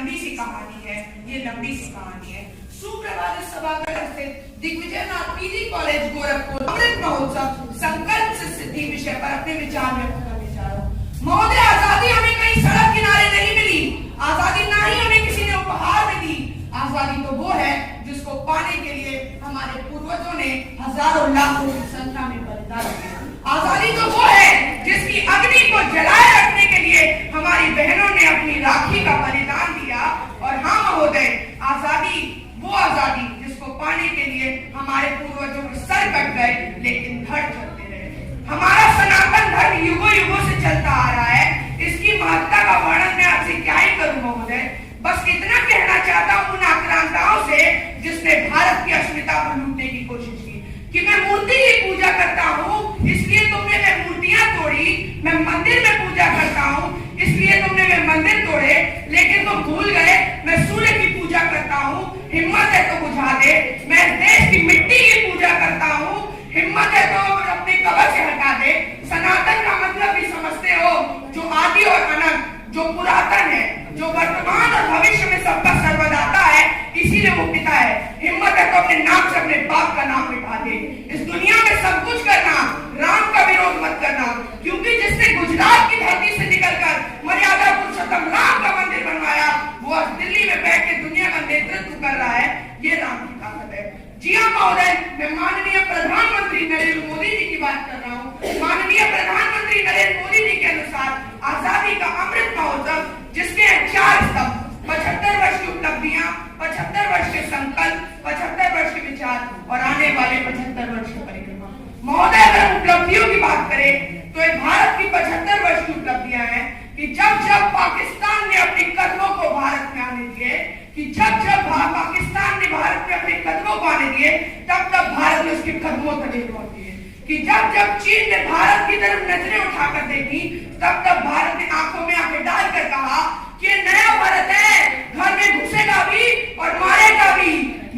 लंबी सी कहानी है, ये लंबी सी कहानी है। सुप्रभात सभागार से दिग्विजयनाथ पीजी कॉलेज गोरखपुर अमृत महोत्सव संकल्प से सिद्धि विषय पर अपने विचार व्यक्त करने जा रहा हूँ। महोदय, आजादी हमें कहीं सड़क किनारे नहीं मिली, आजादी ना ही हमें किसी ने उपहार में दी। आजादी तो वो है जिसको पाने के लिए हमारे पूर्वजों ने हजारों लाखों की संख्या में बलिदान दिया। आजादी तो वो है जिसकी अग्नि को जलाए रखने के लिए हमारी बहनों ने अपनी राखी का बलिदान दिया। और हाँ महोदय, आजादी वो आजादी जिसको पाने के लिए हमारे पूर्वजों के सर कट गए लेकिन धड़ चलते रहे। हमारा सनातन धर्म युगों युगों से चलता आ रहा है, इसकी महत्ता का वर्णन मैं आपसे क्या ही करूं महोदय। बस इतना कहना चाहता हूं उन आक्रांताओं से जिसने भारत की अस्मिता को लूटने की कोशिश की कि मैं मूर्ति की पूजा करता हूं इसलिए तुमने वे मूर्तियां तोड़ी, मैं मंदिर में पूजा करता हूं इसलिए तुमने वे मंदिर तोड़े, लेकिन तुम भूल गए मैं सूर्य की पूजा करता हूं, हिम्मत है तो बुझा दे। मैं देश की मिट्टी की पूजा करता हूं, हिम्मत है तो अपने कब्र से हटा दे। सनातन का मतलब भी समझते हो, जो आदि और अनंत, जो पुरातन है, जो वर्तमान और भविष्य में सबका सर्वदाता है, इसीलिए वो पिता है। हिम्मत है तो अपने नाम से अपने बाप का नाम मिटा दे। इस दुनिया में सब कुछ करना, राम का विरोध मत करना, क्योंकि जिसने गुजरात की धरती से निकलकर मर्यादा पुरुषोत्तम राम का मंदिर बनवाया, वो आज दिल्ली में बैठ के दुनिया का नेतृत्व कर रहा है। ये राम की ताकत है। जी हाँ महोदय, मैं माननीय प्रधानमंत्री नरेंद्र मोदी जी की बात कर रहा हूँ। माननीय प्रधानमंत्री नरेंद्र मोदी जी के अनुसार आजादी का अमृत महोत्सव, जिसके 4 स्तंभ, 75 वर्ष की उपलब्धियां, 75 वर्ष के संकल्प, 75 वर्ष के विचार और आने वाले 75 वर्ष की परिक्रमा। महोदय, अगर उपलब्धियों की बात करें तो एक भारत की 75 वर्ष की उपलब्धियां हैं कि जब जब पाकिस्तान ने अपने कदमों को भारत में आने दिए, कि जब जब पाकिस्तान ने भारत में अपने कदमों को आने दिए, तब तब भारत ने उसके कदमों तले दौड़ दिए। कि जब जब चीन ने भारत की तरफ नजरें उठाकर देखी, तब तब भारत ने आंखों में आंखें डालकर कहा कि ये नया भारत है, घर में घुसेगा भी और मारेगा भी।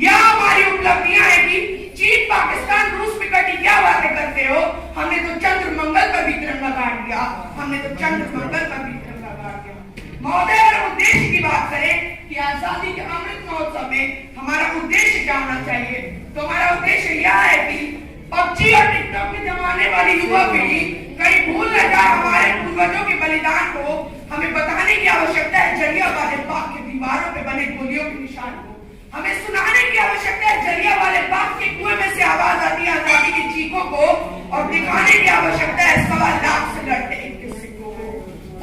यह हमारी उपलब्धियां हैं कि चीन, पाकिस्तान, रूस पे कटी क्या बातें करते हो। हमने तो चंद्र मंगल पर भी तिरंगा गाड़ दिया, हमने तो चंद्र मंगल पर भी तिरंगा गाड़ दिया। महोदय, अगर उद्देश्य की बात करें कि आजादी के अमृत महोत्सव में हमारा उद्देश्य क्या होना चाहिए, तो हमारा उद्देश्य यह है कि पबजी और टिकटॉक में जमाने वाली युवा पीढ़ी कहीं भूल न जाए हमारे पूर्वजों के बलिदान को। हमें बताने की आवश्यकता है जलियांवाले बाग के दीवारों पे बने गोलियों के निशान को। हमें सुनाने की आवश्यकता है जलियांवाले बाग के कुएं में से आवाज आती है आजादी की चीखों को, और दिखाने की आवश्यकता है 1.25 लाख से लड़ते एक किस्से को।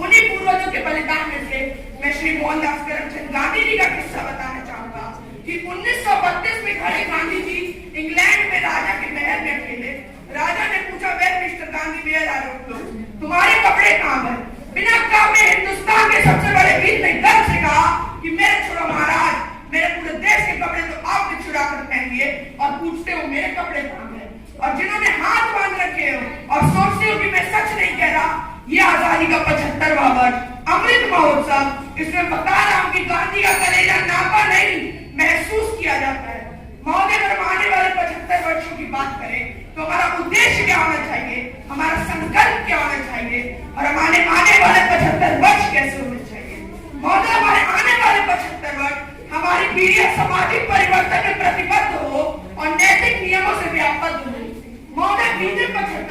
उन्हीं पूर्वजों के बलिदान में से मैं श्री मोहनदास करमचंद गांधी जी का किस्सा बताना चाहूंगा कि 1932 में खड़े गांधी जी इंग्लैंड में राजा के महल में अकेले। राजा ने पूछा, well mister Gandhi, where are you? तुम्हारे कपड़े कहां गए? बिना काम में हिंदुस्तान के सबसे बड़े वीर ने गर्व से कहा कि मेरे छोड़ो महाराज, मेरे पूरे देश के कपड़े तो आपने चुरा कर पहन लिए और पूछते हो मेरे कपड़े कहां गए। और जिन्होंने हाथ बांध रखे हो और सोचते हो कि मैं सच नहीं कह रहा, ये आजादी का 75वां वर्ष अमृत महोत्सव, इसमें बता रहा हूं कि गांधी का कलेजा नापा नहीं, महसूस किया जाता है। महोदय, अगर हम आने वाले 75 वर्षों की बात करें तो हमारा उद्देश्य क्या होना चाहिए, हमारा संकल्प क्या होना चाहिए, और हमारे आने वाले 75 वर्ष कैसे होने चाहिए। महोदय, हमारे आने वाले 75 वर्ष हमारी पीढ़ी सामाजिक परिवर्तन में प्रतिबद्ध हो और नैतिक नियमों से व्यापक हो। महोदय, बीते 75